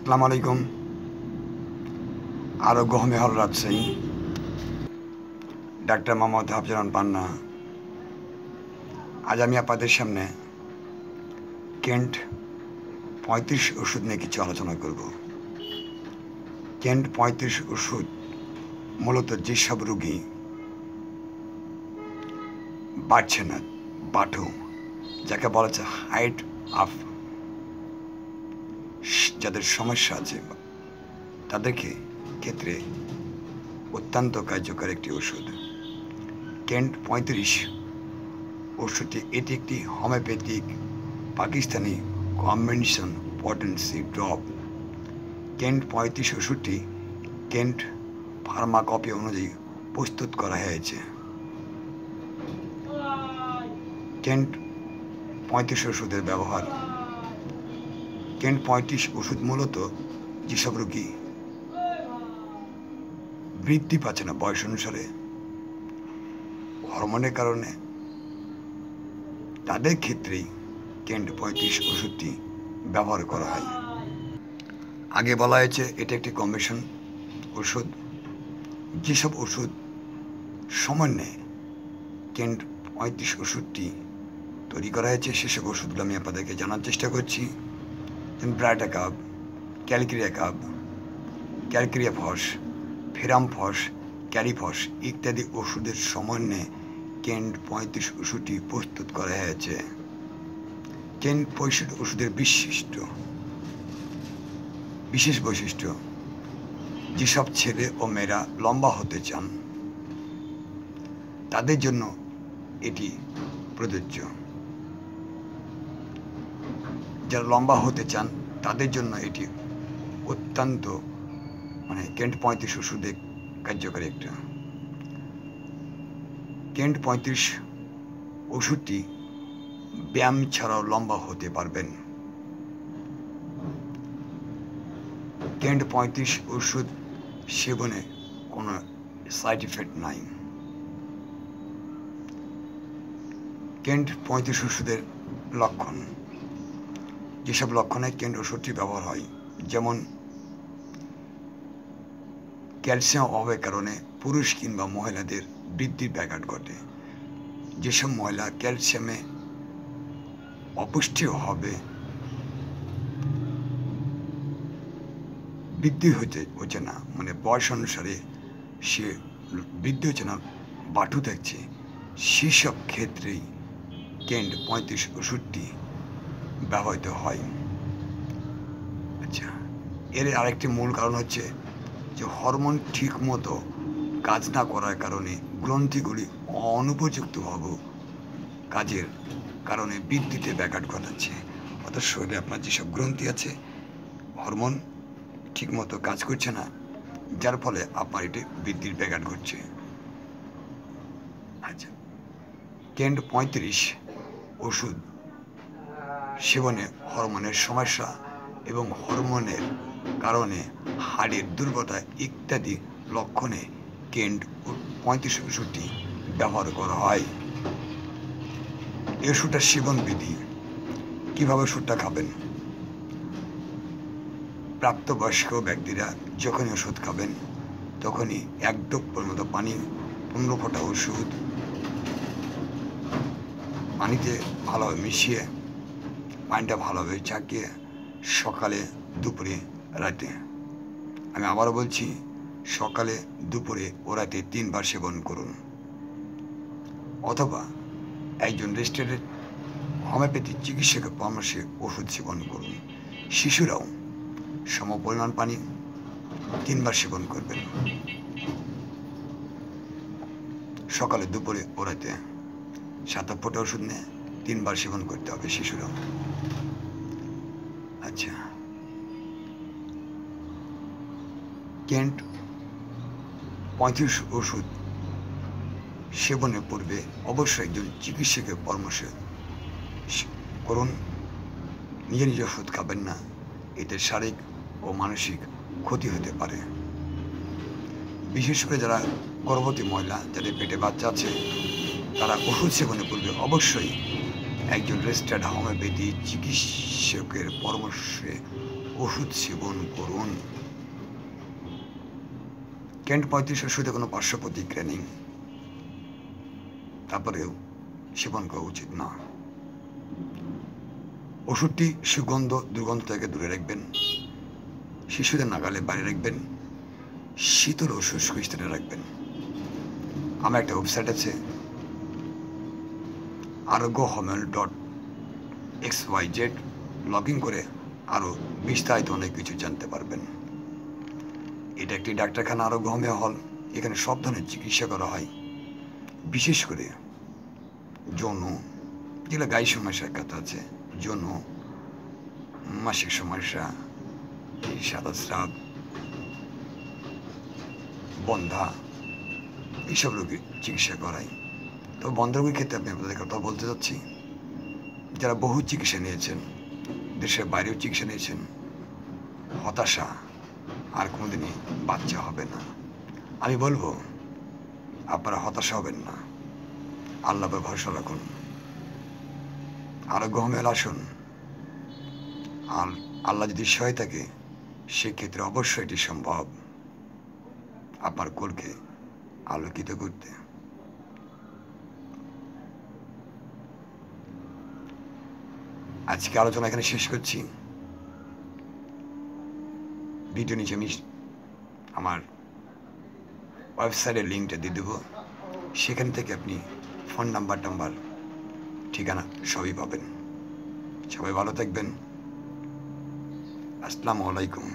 আসসালামু আলাইকুম। আরোগ্য হোমিও হল রাজশাহী, ডাক্তার মোহাম্মদ হাফিজুর পান্না। আজ আমি আপনাদের সামনে কেন্ট 35 ওষুধ নিয়ে কিছু আলোচনা করব। কেন্ট 35 ওষুধ মূলত যেসব রোগী বাড়ছে না, বাটু, যাকে বলা হচ্ছে হাইট অফ, যাদের সমস্যা আছে তাদেরকে ক্ষেত্রে অত্যন্ত কার্যকর একটি ওষুধ কেন্ট 35 ওষুধটি। এটি একটি homeopathic Pakistani combination potency drop. Kent 35 ওষুধটি কেন্ট ফার্মাকপি অনুযায়ী প্রস্তুত করা হয়েছে। কেন্ট 35 ওষুধের ব্যবহার। কেন্ট 35 ওষুধ মূলত যেসব রোগী বৃদ্ধি পাচ্ছে না বয়স অনুসারে, হরমোনের কারণে, তাদের ক্ষেত্রেই কেন্ট 35 ওষুধটি ব্যবহার করা হয়। আগে বলা হয়েছে এটা একটি কম্বিনেশন ওষুধ। যেসব ওষুধ সমন্বয়ে কেন্ট 35 ওষুধটি তৈরি করা হয়েছে সেসব ওষুধগুলো আমি আপনাদেরকে জানার চেষ্টা করছি। ব্রাটাকাব, ক্যালক্রিয়া কাব, ক্যালক্রিয়া ফস, ফেরামফস, ক্যারিফস ইত্যাদি ওষুধের সমন্বয়ে কেন্ট 35 ওষুধটি প্রস্তুত করা হয়েছে। কেন্ট 35 ওষুধের বিশেষ বৈশিষ্ট্য, যেসব ছেলে ও মেয়েরা লম্বা হতে চান তাদের জন্য এটি প্রযোজ্য। যারা লম্বা হতে চান তাদের জন্য এটি অত্যন্ত কেন্ট 35 ওষুধে কার্যকরী একটা। কেন্ট 35 ওষুধটি ব্যায়াম ছাড়াও লম্বা হতে পারবেন। কেন্ট 35 ওষুধ সেবনে কোনো সাইড এফেক্ট নাই। কেন্ট 35 ওষুধের লক্ষণ, যেসব লক্ষণে কেন্ট ওষুধটি ব্যবহার হয়, যেমন ক্যালসিয়াম অভাবের কারণে পুরুষ কিংবা মহিলাদের বৃদ্ধির ব্যাঘাত ঘটে। যেসব মহিলা ক্যালসিয়ামে অপুষ্টি হবে, বৃদ্ধি হচ্ছে না, বয়স অনুসারে সে বৃদ্ধি হচ্ছে না, বাটু থাকছে, সেসব ক্ষেত্রেই কেন্ট 35 ওষুধটি ব্যবহৃত হয়। আচ্ছা, এর আরেকটি মূল কারণ হচ্ছে যে হরমোন ঠিক মতো কাজ না করার কারণে গ্রন্থিগুলি অনুপযুক্তভাবে কাজের কারণে বৃদ্ধিতে ব্যাঘাত ঘটাচ্ছে। অর্থাৎ শরীরে আপনার যেসব গ্রন্থি আছে, হরমোন ঠিকমতো কাজ করছে না, যার ফলে আপনার এটি বৃদ্ধির ব্যাঘাত ঘটছে। আচ্ছা, কেন্ট 35 ওষুধ সেবনে হরমোনের সমস্যা এবং হরমোনের কারণে হাড়ের দুর্বলতা ইত্যাদি লক্ষণে কেন্ট 35 ওষুধটি ব্যবহার করা হয়। এই ওষুধটার সেবন বিধি, কীভাবে ওষুধটা খাবেন। প্রাপ্তবয়স্ক ব্যক্তিরা যখনই ওষুধ খাবেন তখনই 1 ডোপ পরিমাণ পানি, 15 ফোঁটা ওষুধ পানিতে ভালোভাবে মিশিয়ে, পানিটা ভালোভাবে চাকিয়ে সকালে, দুপুরে, রাতে, আমি আবারও বলছি, সকালে, দুপুরে ও রাতে 3 বার সেবন করুন। অথবা একজন রেজিস্টার্ড হোমিওপ্যাথি চিকিৎসকের পরামর্শে ওষুধ সেবন করুন। শিশুরাও সমপরিমাণ পানি 3 বার সেবন করবেন, সকালে, দুপুরে ও রাতে। 7 ফোঁটা ওষুধ নিয়ে 3 বার সেবন করতে হবে শিশুরাও। আচ্ছা, কেন্ট 35 ওষুধ সেবনের পূর্বে অবশ্যই একজন চিকিৎসকের পরামর্শ করুন। নিজে নিজে ওষুধ খাবেন না, এতে শারীরিক ও মানসিক ক্ষতি হতে পারে। বিশেষ করে যারা গর্ভবতী মহিলা, যাদের পেটে বাচ্চা আছে, তারা ওষুধ সেবনের পূর্বে অবশ্যই একজন রেজিস্টার্ড হোমিওপ্যাথি চিকিৎসকের পরামর্শে ওষুধ সেবন করুন। কেন্ট 35 ওষুধে কোনো পার্শ্ব প্রতিক্রিয়া নেই, তারপরেও সেবন করা উচিত না। ওষুধটি সুগন্ধ দুর্গন্ধ থেকে দূরে রাখবেন, শিশুদের নাগালে বাইরে রাখবেন, শীতল ও শুষ্ক স্থানে রাখবেন। আমার একটা ওয়েবসাইট আছে arogohomel.xyz, লগ ইন করে আরও বিস্তারিত অনেক কিছু জানতে পারবেন। এটা একটি ডাক্তারখানা, আরোগ্য হোমিও হল। এখানে সব ধরনের চিকিৎসা করা হয়, বিশেষ করে যৌন, যেগুলো গায়ে সমস্যার কথা আছে, যৌন, মাসিক সমস্যা, সাদা স্রাব, বন্ধা, এইসব রোগীর চিকিৎসা করাই। তো বন্ধ রোগীর ক্ষেত্রে আমি আপনাদের কথা বলতে চাচ্ছি, যারা বহু চিকিৎসা নিয়েছেন, দেশের বাইরেও চিকিৎসা নিয়েছেন, হতাশা, আর কোনোদিনই বাচ্চা হবে না। আমি বলবো আপনারা হতাশা হবেন না, আল্লাহর উপর ভরসা রাখুন, আরোগ্য হোমিওল আসুন। আর আল্লাহ যদি সহায় থাকে, সেক্ষেত্রে অবশ্যই এটি সম্ভব আপনার কোলকে আলোকিত করতে। আজকে আলোচনা এখানে শেষ করছি। ভিডিও নিচে আমি আমার ওয়েবসাইটের লিঙ্কটা দিয়ে দেবো, সেখান থেকে আপনি ফোন নাম্বার, ঠিকানা সবই পাবেন। সবাই ভালো থাকবেন। আসসালামু আলাইকুম।